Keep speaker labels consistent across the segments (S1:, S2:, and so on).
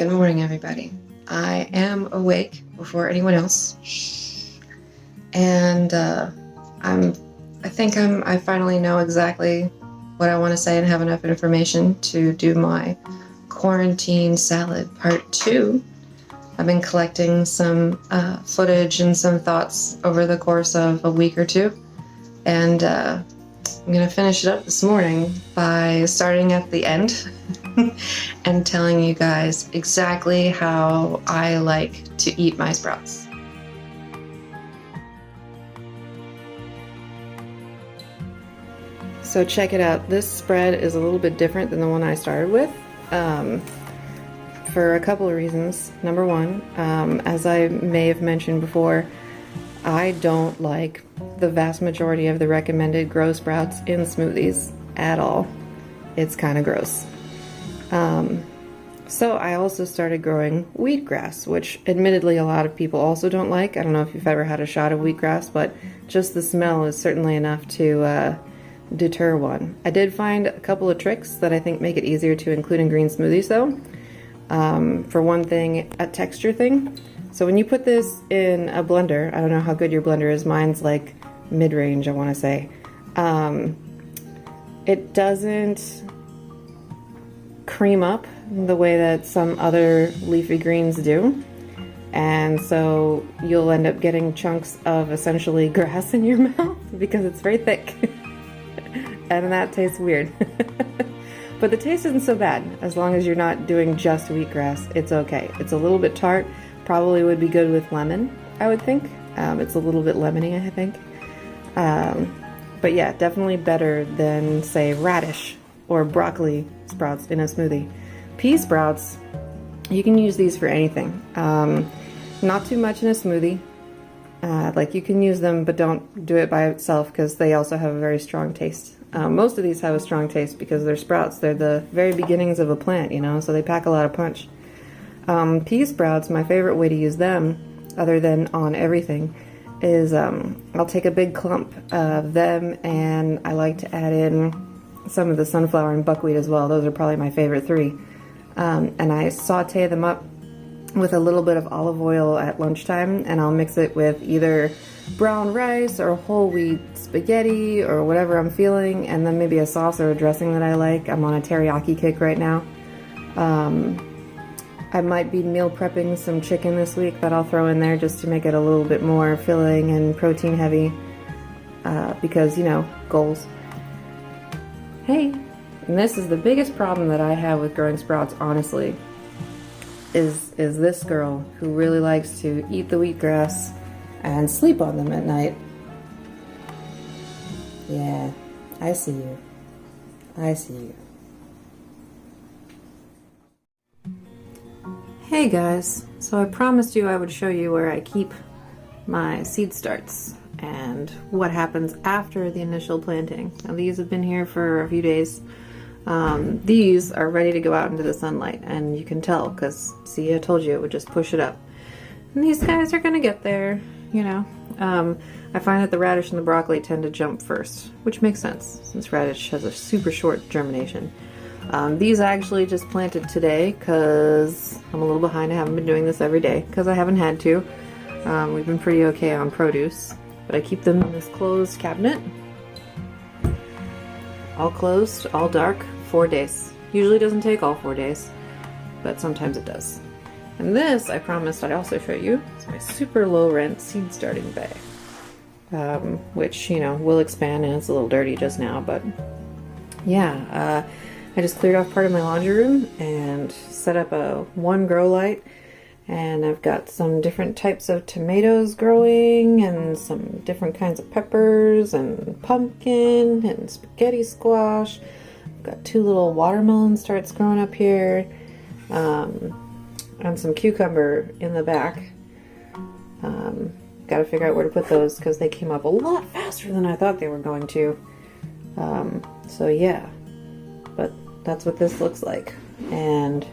S1: Good morning, everybody. I am awake before anyone else, and I finally know exactly what I want to say and have enough information to do my quarantine salad part 2. I've been collecting some footage and some thoughts over the course of a week or two, and I'm gonna finish it up this morning by starting at the end and telling you guys exactly how I like to eat my sprouts. So check it out. This spread is a little bit different than the one I started with for a couple of reasons. Number one, as I may have mentioned before, I don't like the vast majority of the recommended grow sprouts in smoothies at all. It's kind of gross. So I also started growing wheatgrass, which admittedly a lot of people also don't like. I don't know if you've ever had a shot of wheatgrass, but just the smell is certainly enough to deter one. I did find a couple of tricks that I think make it easier to include in green smoothies though. For one thing, a texture thing. So when you put this in a blender, I don't know how good your blender is, mine's like mid-range, I want to say. It doesn't cream up the way that some other leafy greens do. And so you'll end up getting chunks of essentially grass in your mouth because it's very thick. And that tastes weird. But the taste isn't so bad as long as you're not doing just wheatgrass. It's okay. It's a little bit tart. Probably would be good with lemon, I would think. It's a little bit lemony, I think. But yeah, definitely better than, say, radish or broccoli sprouts in a smoothie. Pea sprouts, you can use these for anything. Not too much in a smoothie. Like you can use them, but don't do it by itself because they also have a very strong taste. Most of these have a strong taste because they're sprouts. They're the very beginnings of a plant, you know, so they pack a lot of punch. Pea sprouts, my favorite way to use them, other than on everything, is I'll take a big clump of them and I like to add in some of the sunflower and buckwheat as well. Those are probably my favorite three. And I saute them up with a little bit of olive oil at lunchtime, and I'll mix it with either brown rice or whole wheat spaghetti or whatever I'm feeling, and then maybe a sauce or a dressing that I like. I'm on a teriyaki kick right now. I might be meal prepping some chicken this week that I'll throw in there just to make it a little bit more filling and protein heavy, because, you know, goals. Hey, and this is the biggest problem that I have with growing sprouts, honestly, is this girl who really likes to eat the wheatgrass and sleep on them at night. Yeah, I see you. I see you. Hey guys, so I promised you I would show you where I keep my seed starts and what happens after the initial planting. Now these have been here for a few days. These are ready to go out into the sunlight, and you can tell because, see, I told you it would just push it up. And these guys are gonna get there, you know. I find that the radish and the broccoli tend to jump first, which makes sense since radish has a super short germination. These I actually just planted today because I'm a little behind. I haven't been doing this every day because I haven't had to. We've been pretty okay on produce, but I keep them in this closed cabinet. All closed, all dark, 4 days. Usually doesn't take all 4 days, but sometimes it does. And this, I promised I'd also show you, is my super low rent seed starting bag. Which, you know, will expand, and it's a little dirty just now, but yeah, I just cleared off part of my laundry room and set up a one grow light, and I've got some different types of tomatoes growing and some different kinds of peppers and pumpkin and spaghetti squash. I've got 2 little watermelon starts growing up here, and some cucumber in the back. Got to figure out where to put those because they came up a lot faster than I thought they were going to. So yeah, but that's what this looks like. And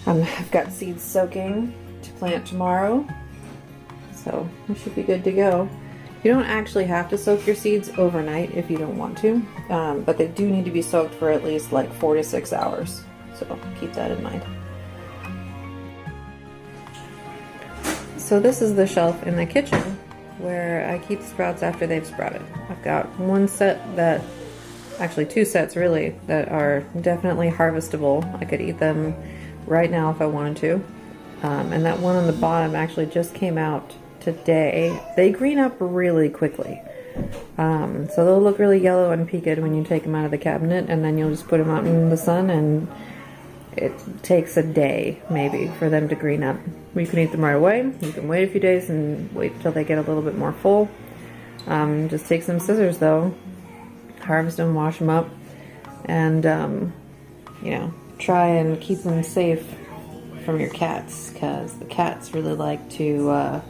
S1: I've got seeds soaking to plant tomorrow, so we should be good to go. You don't actually have to soak your seeds overnight if you don't want to, but they do need to be soaked for at least like 4 to 6 hours, so keep that in mind. So this is the shelf in the kitchen where I keep sprouts after they've sprouted. I've got one set that, actually 2 sets really, that are definitely harvestable. I could eat them right now if I wanted to. And that one on the bottom actually just came out today. They green up really quickly. So they'll look really yellow and peaked when you take them out of the cabinet, and then you'll just put them out in the sun, and it takes a day maybe for them to green up. You can eat them right away. You can wait a few days and wait until they get a little bit more full. Just take some scissors though, harvest them, wash them up, and you know, try and keep them safe from your cats, because the cats really like to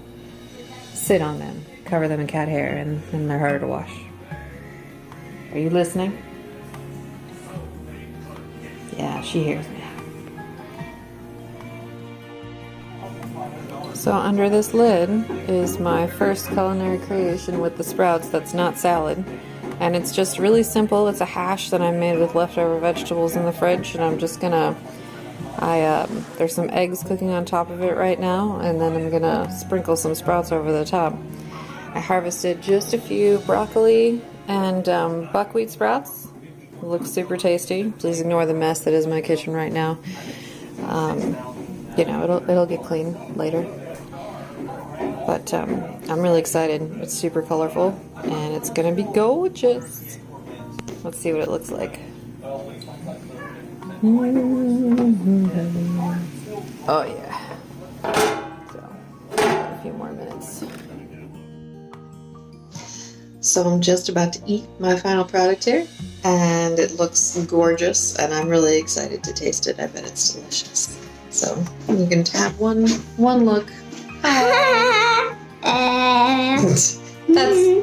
S1: sit on them, cover them in cat hair, and they're harder to wash. Are you listening? Yeah, she hears me. So under this lid is my first culinary creation with the sprouts that's not salad. And it's just really simple. It's a hash that I made with leftover vegetables in the fridge, and I'm just gonna, there's some eggs cooking on top of it right now, and then I'm gonna sprinkle some sprouts over the top. I harvested just a few broccoli and buckwheat sprouts. It looks super tasty. Please ignore the mess that is my kitchen right now. You know, it'll get clean later. But I'm really excited. It's super colorful, and it's gonna be gorgeous. Let's see what it looks like. Oh yeah. So, a few more minutes. So I'm just about to eat my final product here, and it looks gorgeous, and I'm really excited to taste it. I bet it's delicious. So you can have one look.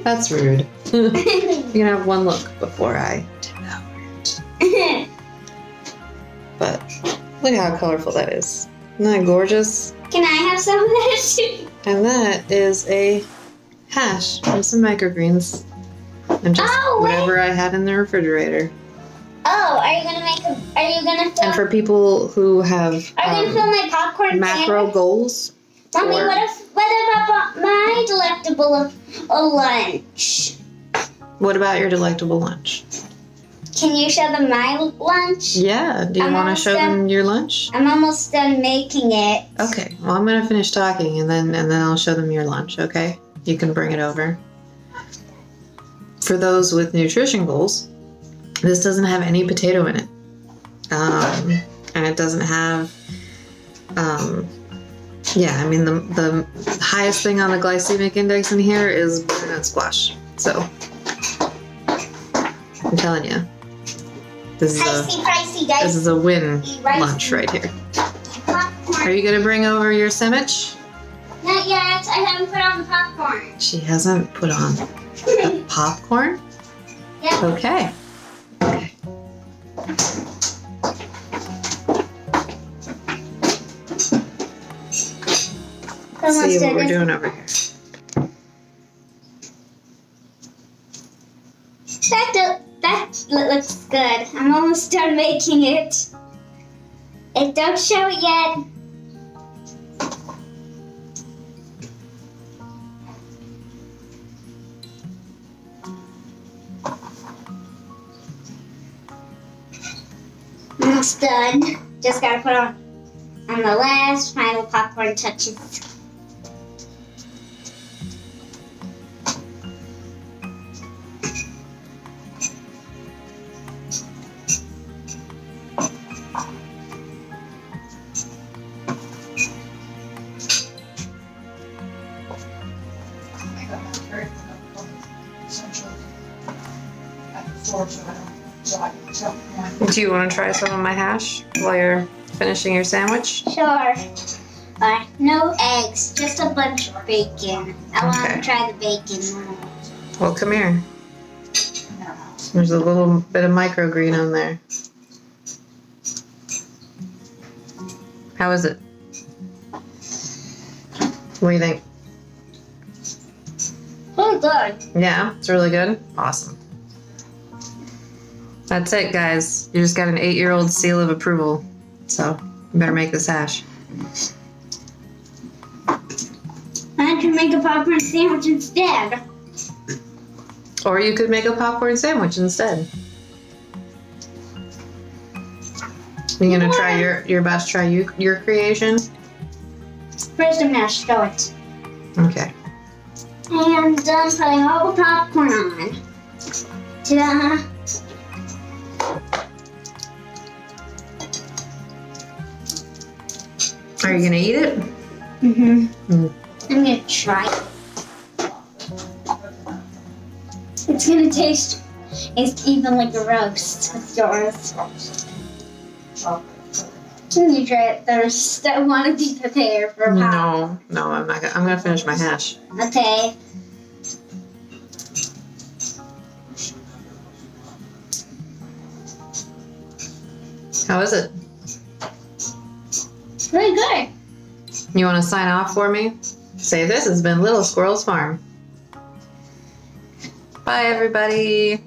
S1: That's rude. You can have one look before I devour it. But look how colorful that is. Isn't that gorgeous?
S2: Can I have some of that?
S1: And that is a hash from some microgreens and just whatever I had in the refrigerator.
S2: Oh, are you gonna fill?
S1: And for people who have
S2: are you gonna fill my popcorn
S1: macro
S2: sandwich?
S1: goals.
S2: Mommy, what about my delectable lunch?
S1: What about your delectable lunch?
S2: Can you show them my lunch?
S1: Yeah. Do you want to show them your lunch?
S2: I'm almost done making it.
S1: Okay. Well, I'm gonna finish talking, and then I'll show them your lunch. Okay. You can bring it over. For those with nutrition goals, this doesn't have any potato in it, and it doesn't have. Yeah, I mean the highest thing on the glycemic index in here is butternut squash. So I'm telling you, this is a win lunch right here. Are you gonna bring over your sandwich?
S2: Not yet. I haven't put on the popcorn.
S1: She hasn't put on the popcorn?
S2: Yeah.
S1: Okay. Okay. Let's see what we're doing over here.
S2: That looks good. I'm almost done making it. Don't show it yet. It's done. Just gotta put on the last final popcorn touches.
S1: Do you want to try some of my hash while you're finishing your sandwich?
S2: Sure. No eggs, just a bunch of bacon. I want to try the bacon.
S1: Well, come here. There's a little bit of microgreen on there. How is it? What do you think?
S2: Oh, good.
S1: Yeah, it's really good? Awesome. That's it, guys. You just got an 8-year-old seal of approval. So, you better make this hash.
S2: can make a popcorn sandwich instead.
S1: Or you could make a popcorn sandwich instead. You gonna try your best? Try your creation.
S2: First, I'm gonna show it.
S1: Okay.
S2: And putting all the popcorn on. Ta-da!
S1: Are you gonna eat it?
S2: Mm-hmm.
S1: Mm.
S2: I'm gonna try it. It's gonna taste even like a roast with yours. Can you try it first? I want to be prepared for pop.
S1: No, I'm not. I'm gonna finish my hash.
S2: Okay.
S1: How is it?
S2: Very good.
S1: You want to sign off for me? Say this has been Little Squirrel's Farm. Bye, everybody.